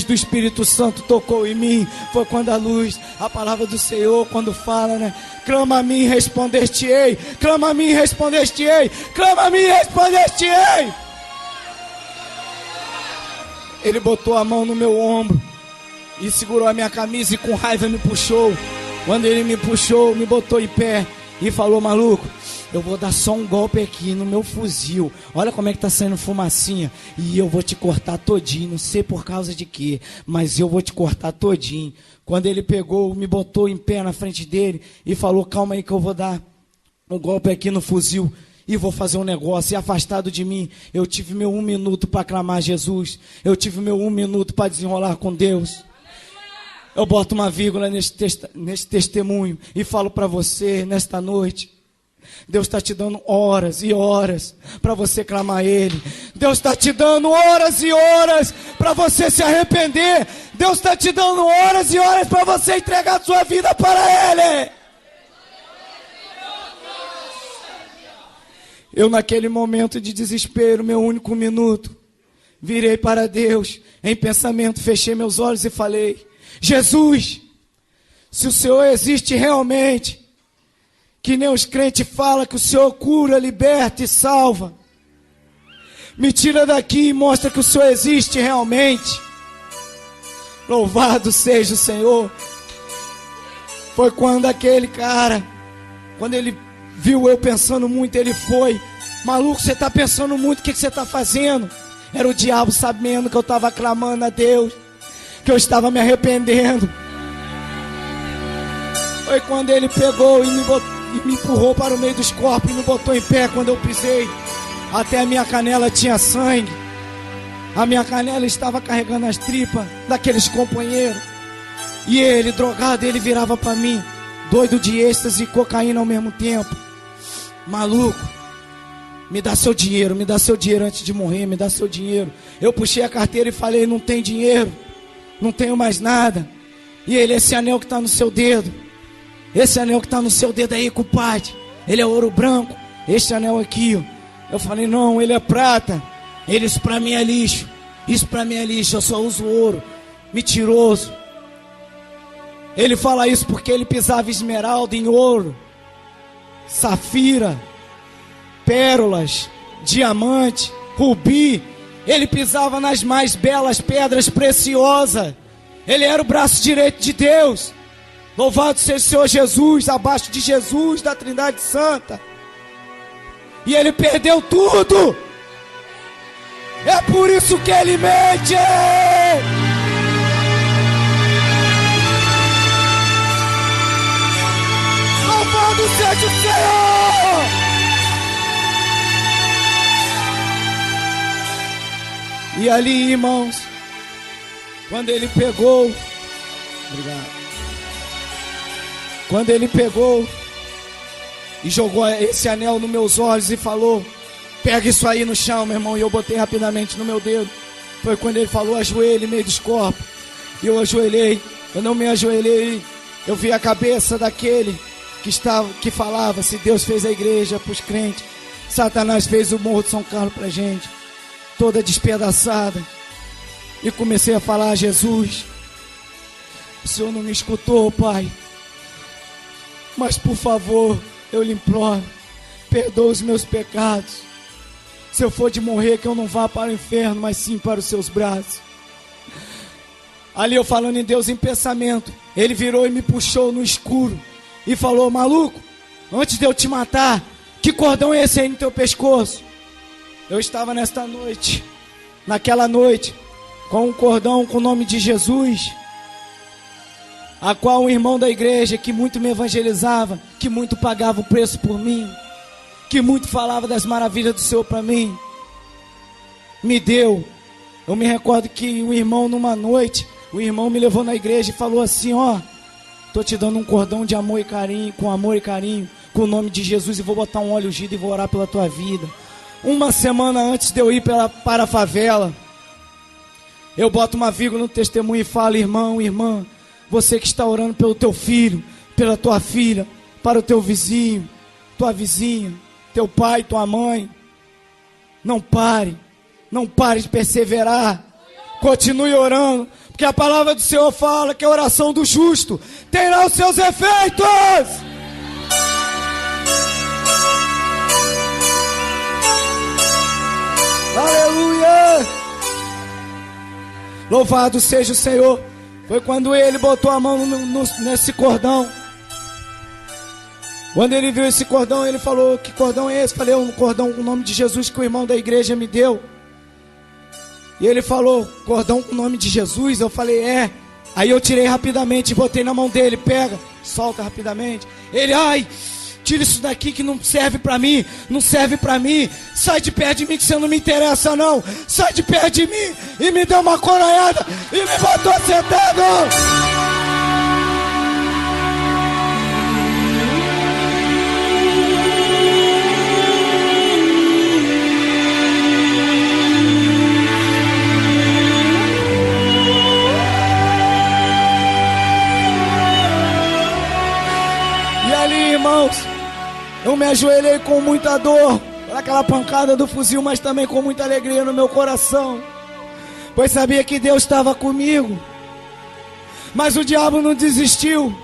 do Espírito Santo tocou em mim. Foi quando a palavra do Senhor, quando fala, né? Clama a mim, responder-te-ei. Clama a mim, responder-te-ei. Clama a mim, responder-te-ei. Ele botou a mão no meu ombro e segurou a minha camisa e com raiva me puxou. Quando ele me puxou, me botou em pé e falou: maluco, eu vou dar só um golpe aqui no meu fuzil. Olha como é que tá saindo fumacinha. E eu vou te cortar todinho. Não sei por causa de quê, mas eu vou te cortar todinho. Quando ele pegou, me botou em pé na frente dele e falou: calma aí que eu vou dar um golpe aqui no fuzil e vou fazer um negócio. E afastado de mim, eu tive meu 1 minuto para clamar Jesus. Eu tive meu 1 minuto para desenrolar com Deus. Eu boto uma vírgula nesse testemunho e falo para você nesta noite: Deus está te dando horas e horas para você clamar a Ele. Deus está te dando horas e horas para você se arrepender. Deus está te dando horas e horas para você entregar a sua vida para Ele. Eu, naquele momento de desespero, meu único minuto, virei para Deus, em pensamento, fechei meus olhos e falei: Jesus, se o Senhor existe realmente, que nem os crentes falam que o Senhor cura, liberta e salva, me tira daqui e mostra que o Senhor existe realmente. Louvado seja o Senhor. Foi quando aquele cara, quando ele viu eu pensando muito, ele foi: maluco, você está pensando muito, o que você está fazendo? Era o diabo sabendo que eu estava clamando a Deus, que eu estava me arrependendo. Foi quando ele pegou e me empurrou para o meio dos corpos e me botou em pé. Quando eu pisei, até a minha canela tinha sangue. A minha canela estava carregando as tripas daqueles companheiros. E ele, drogado, ele virava para mim, doido de êxtase e cocaína ao mesmo tempo: maluco, me dá seu dinheiro antes de morrer, me dá seu dinheiro. Eu puxei a carteira e falei: não tem dinheiro, não tenho mais nada. E ele: esse anel que está no seu dedo, esse anel que está no seu dedo aí, compadre, ele é ouro branco. Este anel aqui, ó. Eu falei: não, ele é prata. Ele: isso para mim é lixo, isso para mim é lixo, eu só uso ouro. Mentiroso. Ele fala isso porque ele pisava esmeralda em ouro, safira, pérolas, diamante, rubi. Ele pisava nas mais belas pedras preciosas. Ele era o braço direito de Deus. Louvado seja o Senhor Jesus, abaixo de Jesus, da Trindade Santa. E ele perdeu tudo. É por isso que ele mente. Louvado seja o Senhor. E ali, irmãos, quando ele pegou, obrigado. Quando ele pegou e jogou esse anel nos meus olhos e falou: pega isso aí no chão, meu irmão. E eu botei rapidamente no meu dedo. Foi quando ele falou: ajoelhe no meio dos corpos. E eu ajoelhei. Quando eu me ajoelhei, eu vi a cabeça daquele que falava: se Deus fez a igreja para os crentes, Satanás fez o Morro de São Carlos para a gente, toda despedaçada. E comecei a falar: Jesus, o Senhor não me escutou, Pai, mas por favor, eu lhe imploro, perdoa os meus pecados, se eu for de morrer, que eu não vá para o inferno, mas sim para os seus braços. Ali eu falando em Deus em pensamento, ele virou e me puxou no escuro e falou: maluco, antes de eu te matar, que cordão é esse aí no teu pescoço? Eu estava nesta noite, naquela noite, com um cordão com o nome de Jesus, a qual um irmão da igreja que muito me evangelizava, que muito pagava o preço por mim, que muito falava das maravilhas do Senhor para mim, me deu. Eu me recordo que o irmão numa noite, o irmão me levou na igreja e falou assim: ó, tô te dando um cordão de amor e carinho, com amor e carinho, com o nome de Jesus, e vou botar um óleo ungido e vou orar pela tua vida. Uma semana antes de eu ir para a favela, eu boto uma vírgula no testemunho e falo: irmão, irmã, você que está orando pelo teu filho, pela tua filha, para o teu vizinho, tua vizinha, teu pai, tua mãe, não pare de perseverar, continue orando, porque a palavra do Senhor fala que a oração do justo terá os seus efeitos. Aleluia! Louvado seja o Senhor. Foi quando ele botou a mão nesse cordão. Quando ele viu esse cordão, ele falou: que cordão é esse? Falei: um cordão com o nome de Jesus que o irmão da igreja me deu. E ele falou: cordão com o nome de Jesus? Eu falei: é. Aí eu tirei rapidamente e botei na mão dele. Pega, solta rapidamente. Ele: ai, tira isso daqui que não serve pra mim, não serve pra mim. Sai de perto de mim que você não me interessa não. Sai de perto de mim. E me deu uma coronhada e me botou sentado. E ali, irmãos, eu me ajoelhei com muita dor, aquela pancada do fuzil, mas também com muita alegria no meu coração, pois sabia que Deus estava comigo. Mas o diabo não desistiu.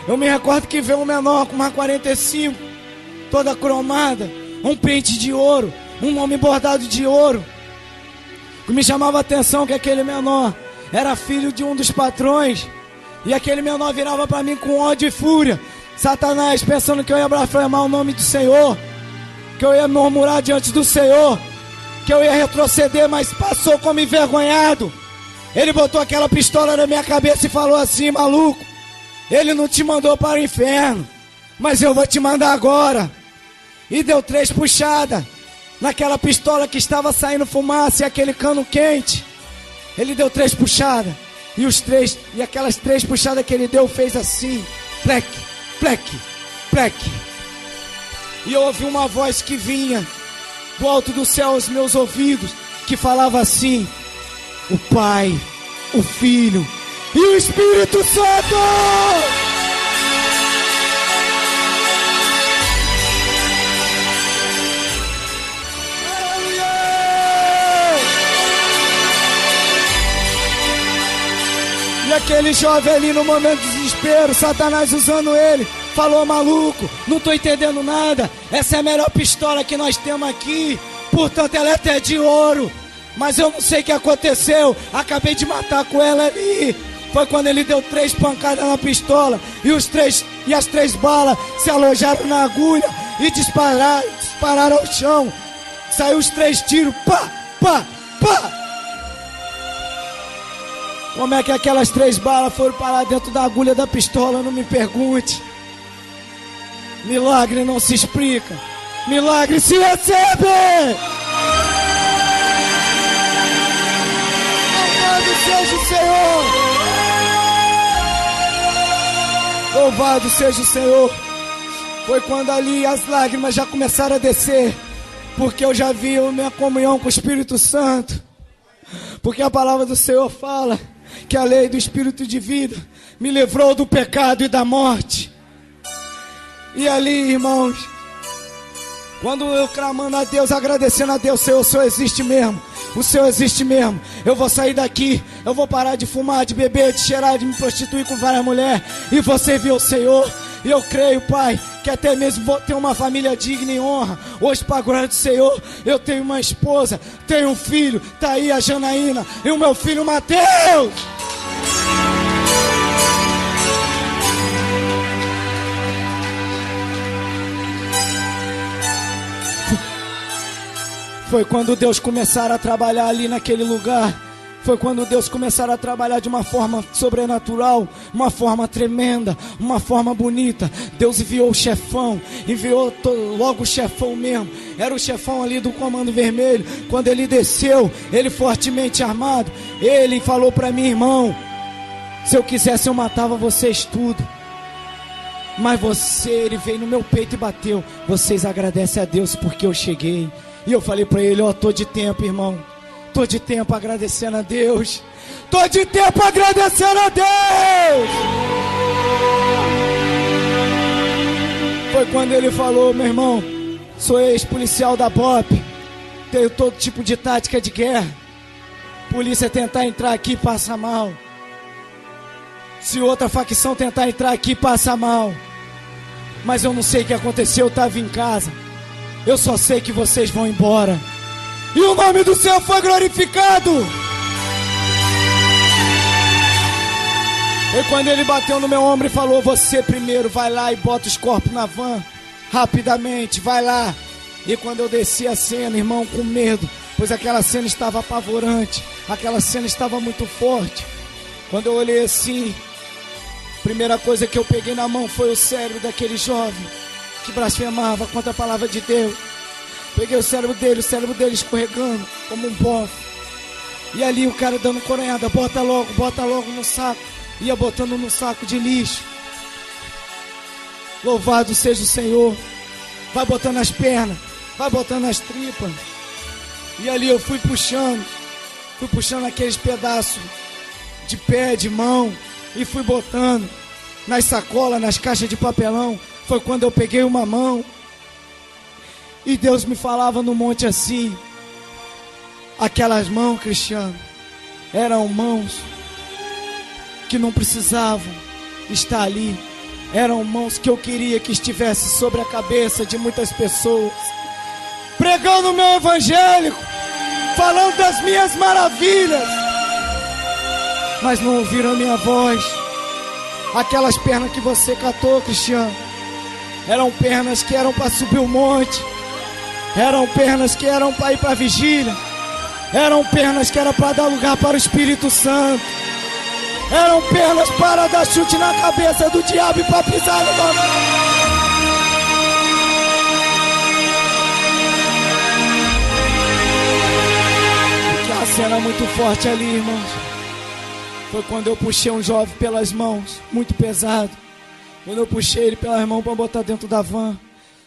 Eu me recordo que veio um menor com uma 45, toda cromada, um pente de ouro, um nome bordado de ouro. O que me chamava a atenção é que aquele menor era filho de um dos patrões, e aquele menor virava para mim com ódio e fúria. Satanás, pensando que eu ia blasfemar o nome do Senhor, que eu ia murmurar diante do Senhor, que eu ia retroceder, mas passou como envergonhado. Ele botou aquela pistola na minha cabeça e falou assim: maluco, ele não te mandou para o inferno, mas eu vou te mandar agora. E deu 3 puxadas naquela pistola que estava saindo fumaça e aquele cano quente. Ele deu 3 puxadas, e aquelas 3 puxadas que ele deu fez assim: plec, plec, plec. E eu ouvi uma voz que vinha do alto do céu aos meus ouvidos, que falava assim: o Pai, o Filho e o Espírito Santo. E aquele jovem ali no momento de desespero, Satanás usando ele, falou: maluco, não tô entendendo nada, essa é a melhor pistola que nós temos aqui, portanto ela é até de ouro, mas eu não sei o que aconteceu, acabei de matar com ela ali. Foi quando ele deu 3 pancadas na pistola e as 3 balas se alojaram na agulha e dispararam ao chão. Saiu os 3 tiros, pá, pá, pá. Como é que aquelas 3 balas foram parar dentro da agulha da pistola? Não me pergunte. Milagre não se explica, milagre se recebe. Louvado seja o Senhor. Louvado seja o Senhor. Foi quando ali as lágrimas já começaram a descer, porque eu já vi a minha comunhão com o Espírito Santo. Porque a palavra do Senhor fala que a lei do Espírito de vida me livrou do pecado e da morte. E ali, irmãos, quando eu clamando a Deus, agradecendo a Deus: Senhor, o Senhor existe mesmo, o Senhor existe mesmo. Eu vou sair daqui, eu vou parar de fumar, de beber, de cheirar, de me prostituir com várias mulheres, e vou servir ao Senhor. E eu creio, Pai, que até mesmo vou ter uma família digna e honra. Hoje, para a glória do Senhor, eu tenho uma esposa, tenho um filho, tá aí a Janaína e o meu filho Mateus. Foi quando Deus começar a trabalhar ali naquele lugar. Foi quando Deus começar a trabalhar de uma forma sobrenatural, uma forma tremenda, uma forma bonita. Deus enviou o chefão, enviou logo o chefão mesmo. Era o chefão ali do Comando Vermelho. Quando ele desceu, ele fortemente armado, ele falou para mim: irmão, se eu quisesse eu matava vocês tudo. Mas ele veio no meu peito e bateu. Vocês agradecem a Deus porque eu cheguei. E eu falei para ele: ó, tô de tempo, irmão. Tô de tempo agradecendo a Deus. Tô de tempo agradecendo a Deus. Foi quando ele falou: meu irmão, sou ex-policial da BOP, tenho todo tipo de tática de guerra. Polícia tentar entrar aqui, passa mal. Se outra facção tentar entrar aqui, passa mal. Mas eu não sei o que aconteceu, eu estava em casa. Eu só sei que vocês vão embora. E o nome do Senhor foi glorificado. E quando ele bateu no meu ombro e falou: você primeiro vai lá e bota os corpos na van, rapidamente, vai lá. E quando eu desci a cena, irmão, com medo, pois aquela cena estava apavorante, aquela cena estava muito forte. Quando eu olhei assim, a primeira coisa que eu peguei na mão foi o cérebro daquele jovem que blasfemava contra a palavra de Deus. Peguei o cérebro dele escorregando como um bofe. E ali o cara dando coronhada: bota logo no saco. Ia botando no saco de lixo. Louvado seja o Senhor. Vai botando as pernas, vai botando as tripas. E ali eu fui puxando aqueles pedaços de pé, de mão, e fui botando nas sacolas, nas caixas de papelão. Foi quando eu peguei uma mão e Deus me falava no monte assim: aquelas mãos, Cristiano, eram mãos que não precisavam estar ali. Eram mãos que eu queria que estivesse sobre a cabeça de muitas pessoas, pregando o meu evangélico, falando das minhas maravilhas, mas não ouviram a minha voz. Aquelas pernas que você catou, Cristiano, eram pernas que eram para subir o monte, eram pernas que eram para ir para a vigília, eram pernas que eram para dar lugar para o Espírito Santo, eram pernas para dar chute na cabeça do diabo e para pisar no nome. Porque a cena muito forte ali, irmãos. Foi quando eu puxei um jovem pelas mãos, muito pesado. Quando eu puxei ele pelas mãos para botar dentro da van,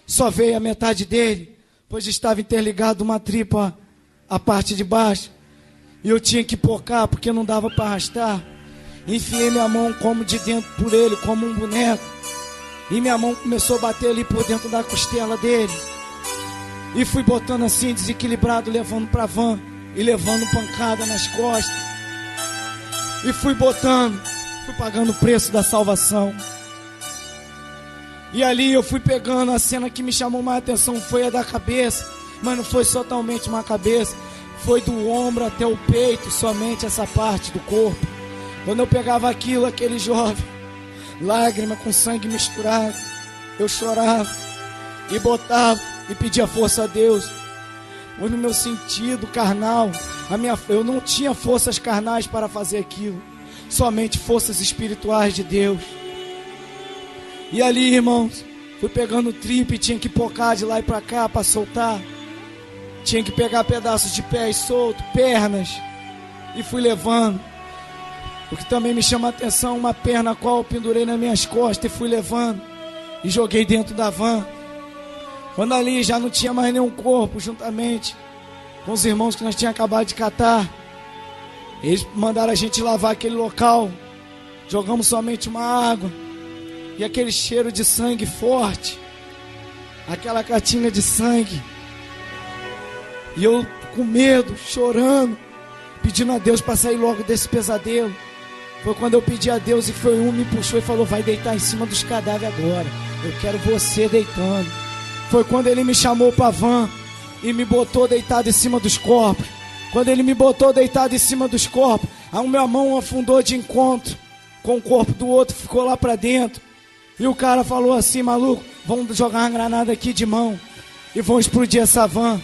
só veio a metade dele, pois estava interligado uma tripa a parte de baixo. E eu tinha que pocar porque não dava para arrastar. Enfiei minha mão como de dentro por ele, como um boneco. E minha mão começou a bater ali por dentro da costela dele. E fui botando assim, desequilibrado, levando para a van e levando pancada nas costas. E fui botando, fui pagando o preço da salvação. E ali eu fui pegando. A cena que me chamou mais atenção foi a da cabeça, mas não foi totalmente uma cabeça, foi do ombro até o peito, somente essa parte do corpo. Quando eu pegava aquilo, aquele jovem, lágrima com sangue misturado, eu chorava e botava e pedia força a Deus. Pois no meu sentido carnal, eu não tinha forças carnais para fazer aquilo, somente forças espirituais de Deus. E ali, irmãos, fui pegando o tripe, tinha que pocar de lá e para cá para soltar. Tinha que pegar pedaços de pés soltos, pernas, e fui levando. O que também me chama a atenção, uma perna a qual eu pendurei nas minhas costas e fui levando e joguei dentro da van. Quando ali já não tinha mais nenhum corpo, juntamente com os irmãos que nós tínhamos acabado de catar, eles mandaram a gente lavar aquele local. Jogamos somente uma água e aquele cheiro de sangue forte, aquela catinga de sangue. E eu com medo, chorando, pedindo a Deus para sair logo desse pesadelo. Foi quando eu pedi a Deus e foi um me puxou e falou: vai deitar em cima dos cadáveres agora. Eu quero você deitando. Foi quando ele me chamou para a van e me botou deitado em cima dos corpos. Quando ele me botou deitado em cima dos corpos, a minha mão afundou de encontro com o corpo do outro, ficou lá para dentro. E o cara falou assim: maluco, vamos jogar uma granada aqui de mão e vão explodir essa van.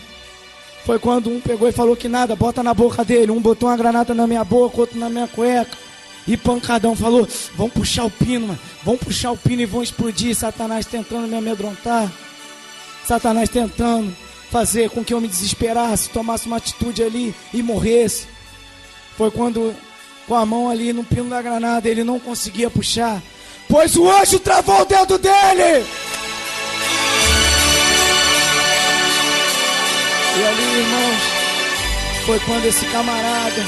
Foi quando um pegou e falou que nada, bota na boca dele. Um botou uma granada na minha boca, outro na minha cueca. E pancadão falou: vamos puxar o pino, mano. Vamos puxar o pino e vão explodir. Satanás tentando me amedrontar. Satanás tentando fazer com que eu me desesperasse, tomasse uma atitude ali e morresse. Foi quando, com a mão ali no pino da granada, ele não conseguia puxar, pois o anjo travou o dedo dele. E ali, irmãos, foi quando esse camarada,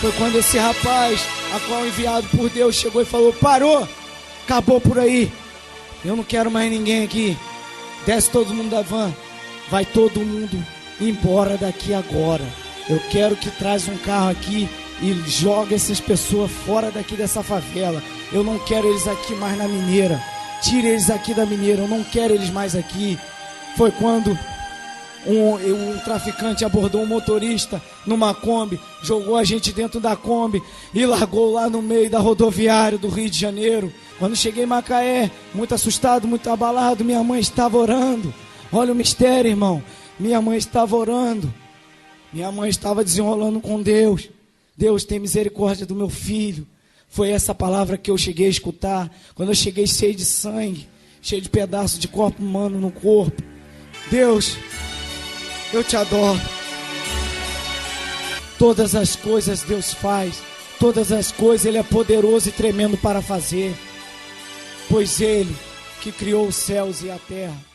foi quando esse rapaz, a qual enviado por Deus, chegou e falou: parou, acabou por aí, eu não quero mais ninguém aqui. Desce todo mundo da van, vai todo mundo embora daqui agora. Eu quero que traz um carro aqui e joga essas pessoas fora daqui dessa favela. Eu não quero eles aqui mais na Mineira. Tire eles aqui da Mineira, eu não quero eles mais aqui. Foi quando um traficante abordou um motorista numa Kombi, jogou a gente dentro da Kombi e largou lá no meio da rodoviária do Rio de Janeiro. Quando cheguei em Macaé, muito assustado, muito abalado, minha mãe estava orando. Olha o mistério, irmão. Minha mãe estava orando. Minha mãe estava desenrolando com Deus. Deus, tem misericórdia do meu filho. Foi essa palavra que eu cheguei a escutar. Quando eu cheguei cheio de sangue, cheio de pedaços de corpo humano no corpo. Deus, eu te adoro. Todas as coisas Deus faz. Todas as coisas Ele é poderoso e tremendo para fazer. Pois Ele que criou os céus e a terra